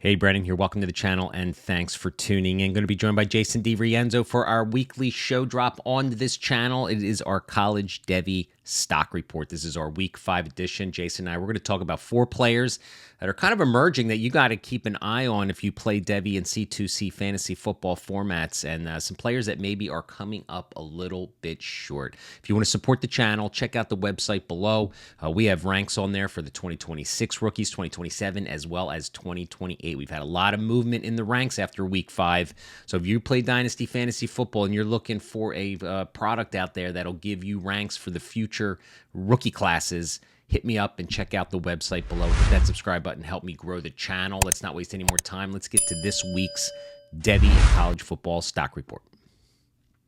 Hey, Brennan here. Welcome to the channel and thanks for tuning in. Going to be joined by Jason DiRienzo for our weekly show drop on this channel. It is our College Devy Stock Report. This is our Week 5 edition. Jason and I, we're going to talk about 4 players that are kind of emerging that you got to keep an eye on if you play Devy and C2C fantasy football formats, and some players that maybe are coming up a little bit short. If you want to support the channel, check out the website below. We have ranks on there for the 2026 rookies, 2027, as well as 2028. We've had a lot of movement in the ranks after Week 5. So if you play Dynasty fantasy football and you're looking for a product out there that'll give you ranks for the future rookie classes, hit me up and check out the website below. Hit that subscribe button. Help me grow the channel. Let's not waste any more time. Let's get to this week's Devy and College Football Stock Report.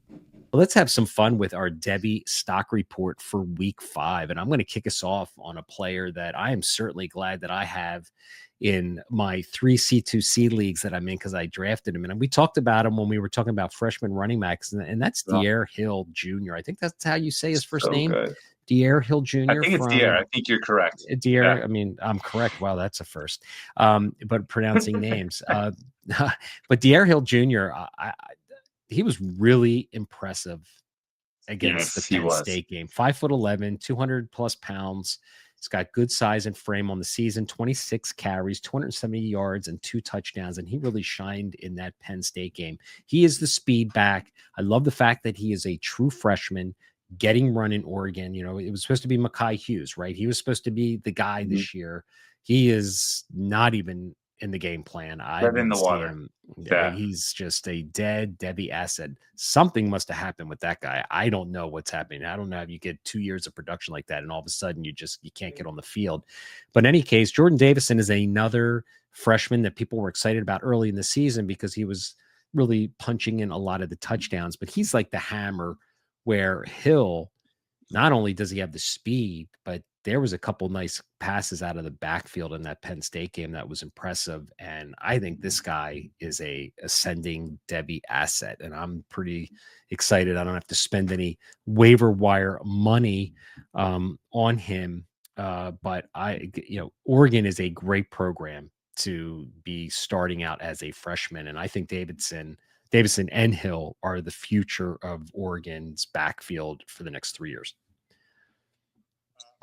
Well, let's have some fun with our Devy stock report for Week 5. And I'm going to kick us off on a player that I am certainly glad that I have in my 3 C2C leagues that I'm in because I drafted him. And we talked about him when we were talking about freshman running backs, and that's Dier Hill Jr. I think that's how you say his first name. Good. Dier Hill Jr. I think it's Dier. I think you're correct. Dier, Yeah. I mean, I'm correct. Wow, that's a first. But pronouncing names. But Dier Hill Jr., he was really impressive against the Penn State game. 5'11", 200+ pounds. He's got good size and frame on the season, 26 carries, 270 yards, and 2 touchdowns, and he really shined in that Penn State game. He is the speed back. I love the fact that he is a true freshman getting run in Oregon. You know, it was supposed to be Mekhi Hughes, right? He was supposed to be the guy this year. He is not even in the game plan. I in the water. Him. Yeah. He's just a dead Devy asset. Something must have happened with that guy. I don't know what's happening. I don't know if you get 2 years of production like that and all of a sudden you can't get on the field. But in any case, Jordan Davison is another freshman that people were excited about early in the season because he was really punching in a lot of the touchdowns. But he's like the hammer, where Hill, not only does he have the speed, but there was a couple nice passes out of the backfield in that Penn State game that was impressive. And I think this guy is a ascending Devy asset, and I'm pretty excited. I don't have to spend any waiver wire money on him. But Oregon is a great program to be starting out as a freshman. And I think Davison and Hill are the future of Oregon's backfield for the next 3 years.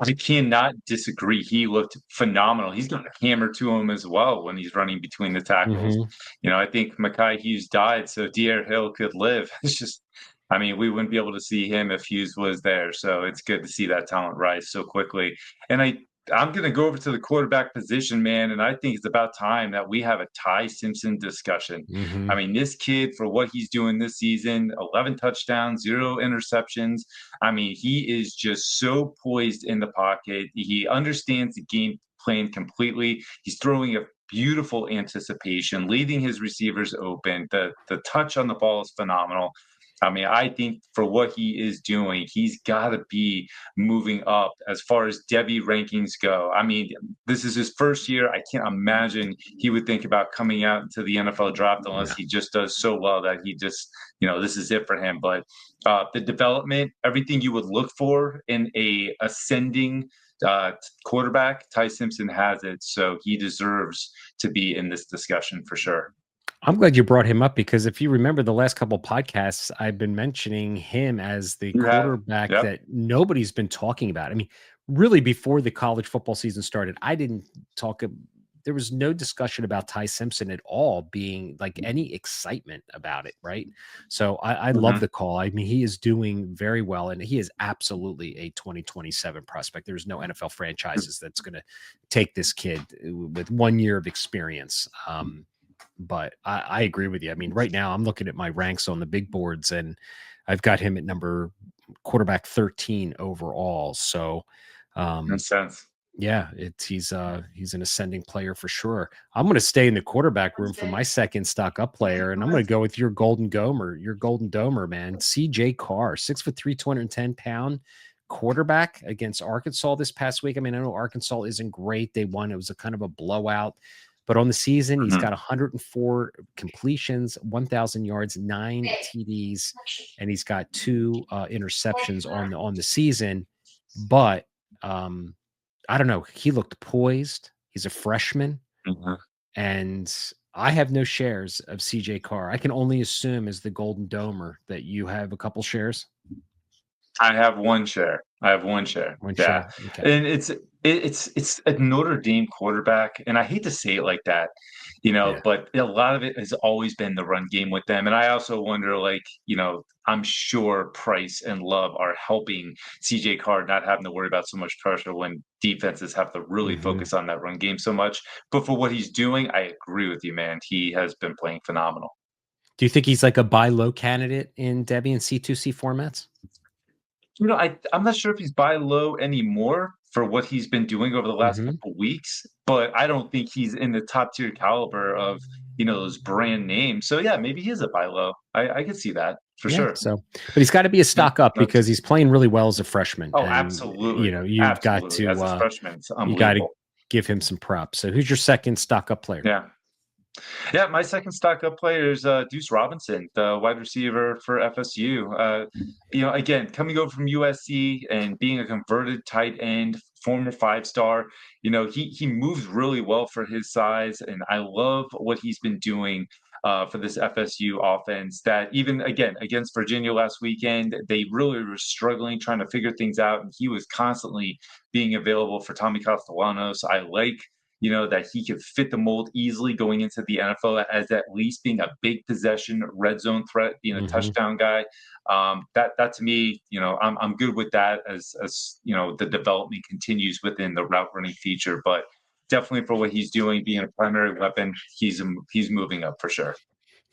I cannot disagree. He looked phenomenal. He's got a hammer to him as well when he's running between the tackles. You know, I think Mekhi Hughes died so Dier Hill could live. It's just, I mean, we wouldn't be able to see him if Hughes was there. So it's good to see that talent rise so quickly. And I'm going to go over to the quarterback position, man, and I think it's about time that we have a Ty Simpson discussion. I mean, this kid, for what he's doing this season, 11 touchdowns, 0 interceptions. I mean, he is just so poised in the pocket. He understands the game plan completely. He's throwing a beautiful anticipation, leading his receivers open. The touch on the ball is phenomenal. I mean, I think for what he is doing, he's got to be moving up as far as Devy rankings go. I mean, this is his first year. I can't imagine he would think about coming out into the NFL draft unless he just does so well that he just, this is it for him. But the development, everything you would look for in a ascending quarterback, Ty Simpson has it. So he deserves to be in this discussion for sure. I'm glad you brought him up because if you remember the last couple of podcasts, I've been mentioning him as the quarterback that nobody's been talking about. I mean, really before the college football season started, I didn't talk. There was no discussion about Ty Simpson at all being like any excitement about it. Right. So I love the call. I mean, he is doing very well and he is absolutely a 2027 prospect. There's no NFL franchises that's going to take this kid with 1 year of experience. But I agree with you. I mean, right now I'm looking at my ranks on the big boards and I've got him at quarterback 13 overall. So, makes sense. Yeah, he's an ascending player for sure. I'm going to stay in the quarterback room for my second stock up player, and I'm going to go with your golden domer, man. CJ Carr, 6'3", 210-pound quarterback against Arkansas this past week. I mean, I know Arkansas isn't great. They won. It was a kind of a blowout. But on the season, he's got 104 completions, 1,000 yards, 9 TDs, and he's got 2 interceptions on the season. But I don't know. He looked poised. He's a freshman. and I have no shares of CJ Carr. I can only assume as the Golden Domer that you have a couple shares. I have one share. I have one share. One Yeah, share. Okay. and it's a Notre Dame quarterback, and I hate to say it like that, Yeah. but a lot of it has always been the run game with them, and I also wonder, like, I'm sure Price and Love are helping CJ Carr not having to worry about so much pressure when defenses have to really Mhm. focus on that run game so much. But for what he's doing, I agree with you, man. He has been playing phenomenal. Do you think he's like a buy low candidate in Debbie and C2C formats? I'm not sure if he's buy low anymore for what he's been doing over the last Mhm. couple weeks, but I don't think he's in the top tier caliber of, those brand names. So yeah, maybe he is a buy low. I can see that for Yeah, sure. so but he's gotta be a Yeah. stock up because he's playing really well as a freshman, Oh, and, absolutely. Absolutely. As a freshman, it's you gotta unbelievable. give him some props. So who's your second stock up player? Yeah. Yeah, my second stock up player is Deuce Robinson, the wide receiver for FSU. Again, coming over from USC and being a converted tight end, former 5-star, he moves really well for his size, and I love what he's been doing for this FSU offense. That even again against Virginia last weekend, they really were struggling trying to figure things out, and he was constantly being available for Tommy Castellanos. I like that he could fit the mold easily going into the NFL as at least being a big possession red zone threat, being a Mhm. touchdown guy. That to me, I'm good with that as the development continues within the route running feature. But definitely for what he's doing, being a primary weapon, he's moving up for sure.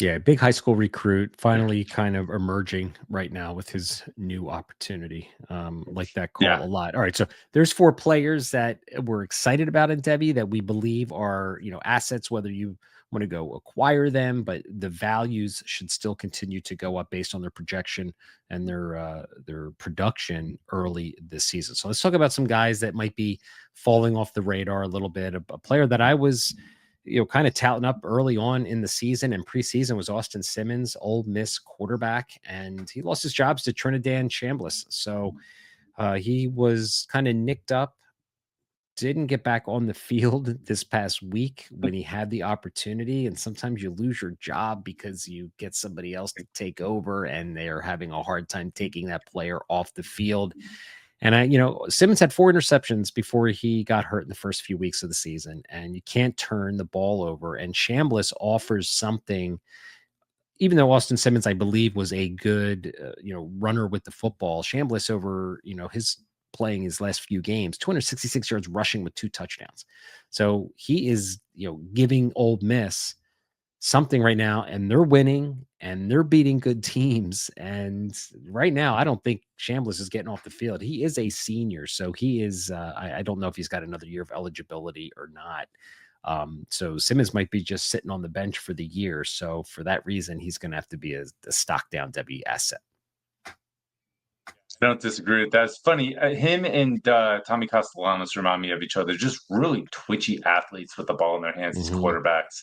Yeah, big high school recruit, finally kind of emerging right now with his new opportunity. Like that Yeah. call a lot. All right, so there's 4 players that we're excited about in Debbie that we believe are, assets, whether you want to go acquire them, but the values should still continue to go up based on their projection and their production early this season. So let's talk about some guys that might be falling off the radar a little bit. A player that I was kind of touting up early on in the season and preseason was Austin Simmons, Ole Miss quarterback, and he lost his jobs to Trinidad Chambliss. So he was kind of nicked up, didn't get back on the field this past week when he had the opportunity. And sometimes you lose your job because you get somebody else to take over and they're having a hard time taking that player off the field. And Simmons had 4 interceptions before he got hurt in the first few weeks of the season, and you can't turn the ball over. And Chambliss offers something, even though Austin Simmons, I believe, was a good, runner with the football. Chambliss over, his playing his last few games, 266 yards rushing with 2 touchdowns. So he is, giving Old Miss something right now, and they're winning and they're beating good teams. And right now, I don't think Chambliss is getting off the field. He is a senior, so he is. I don't know if he's got another year of eligibility or not. So Simmons might be just sitting on the bench for the year. So for that reason, he's going to have to be a stock down W asset. I don't disagree with that. It's funny. Him and Tommy Castellanos remind me of each other. Just really twitchy athletes with the ball in their hands, these Hmm. quarterbacks,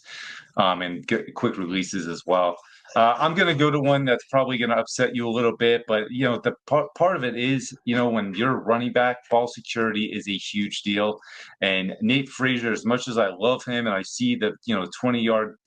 and quick releases as well. I'm going to go to one that's probably going to upset you a little bit, but the part of it is, when you're running back, ball security is a huge deal. And Nate Frazier, as much as I love him and I see the 20-yard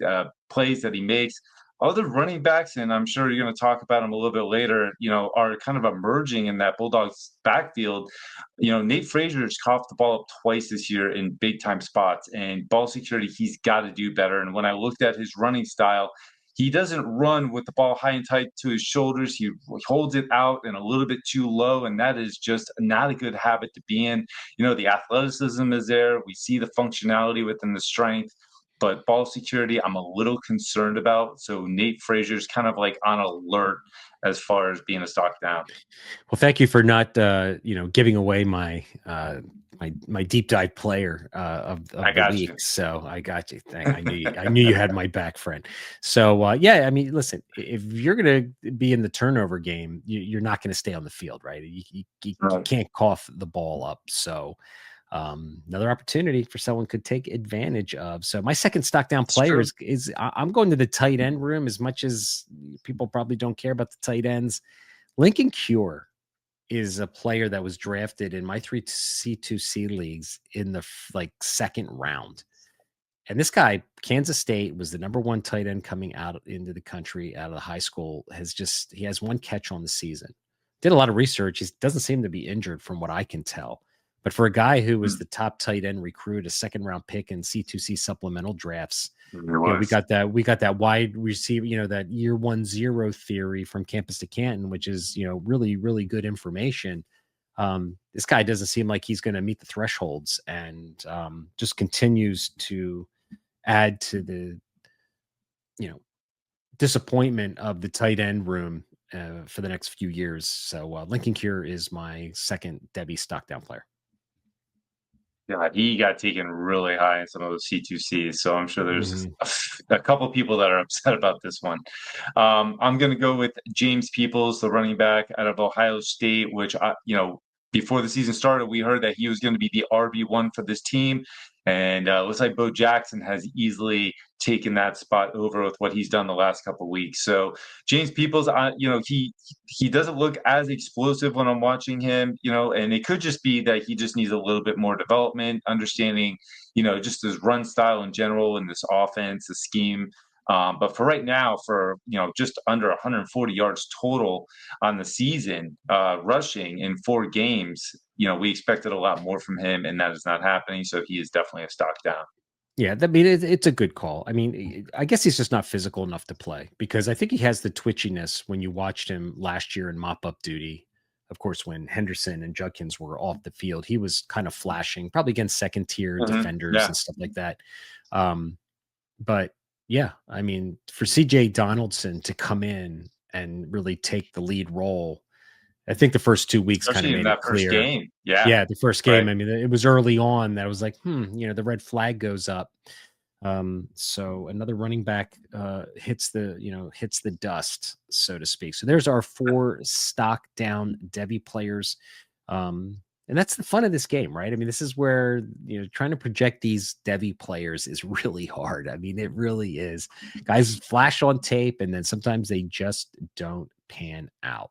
plays that he makes, other running backs, and I'm sure you're going to talk about them a little bit later, are kind of emerging in that Bulldogs backfield. Nate Frazier's coughed the ball up twice this year in big time spots, and ball security, he's got to do better. And when I looked at his running style, he doesn't run with the ball high and tight to his shoulders. He holds it out and a little bit too low, and that is just not a good habit to be in. The athleticism is there. We see the functionality within the strength, but ball security, I'm a little concerned about. So Nate Frazier's kind of like on alert as far as being a stock down. Well, thank you for not, giving away my deep dive player I of the got you. week. So I got you. I knew you had my back, friend. So yeah, I mean, listen, if you're gonna be in the turnover game, you're not going to stay on the field, right? You Right. can't cough the ball up. So another opportunity for someone could take advantage of. So my second stock down It's player true. is I'm going to the tight end room. As much as people probably don't care about the tight ends, Lincoln Cure is a player that was drafted in my 3 C2C leagues in the second round. And this guy, Kansas State, was the number one tight end coming out into the country, out of the high school. He has one catch on the season. Did a lot of research. He doesn't seem to be injured from what I can tell. But for a guy who was Mm, the top tight end recruit, a second round pick in C2C supplemental drafts, it we was. got that wide receiver, that year 1-0 theory from campus to Canton, which is, really, really good information. This guy doesn't seem like he's going to meet the thresholds, and just continues to add to the, you know, disappointment of the tight end room for the next few years. So Lincoln Cure is my second Debbie stock down player. Yeah, he got taken really high in some of those C2Cs, so I'm sure there's Mhm. a couple people that are upset about this one. I'm going to go with James Peoples, the running back out of Ohio State, which before the season started, we heard that he was going to be the RB1 for this team, and looks like Bo Jackson has easily taken that spot over with what he's done the last couple of weeks. So James Peoples, he doesn't look as explosive when I'm watching him, and it could just be that he just needs a little bit more development, understanding, just his run style in general and this offense, the scheme. But for right now, for just under 140 yards total on the season, rushing in 4 games, we expected a lot more from him, and that is not happening. So he is definitely a stock down. Yeah, I mean, it's a good call. I mean, I guess he's just not physical enough to play, because I think he has the twitchiness when you watched him last year in mop up duty. Of course, when Henderson and Judkins were off the field, he was kind of flashing, probably against second tier defenders Yeah. and stuff like that. Um, but yeah, I mean, for CJ Donaldson to come in and really take the lead role, I think the first 2 weeks kind of Especially in made it that first clear. game. Yeah. Yeah, the first game, Right. I mean, it was early on that I was like, the red flag goes up. So another running back hits the dust, so to speak. So there's our 4 stock down Debbie players. And that's the fun of this game, right? I mean, this is where, trying to project these Debbie players is really hard. I mean, it really is. Guys flash on tape, and then sometimes they just don't pan out.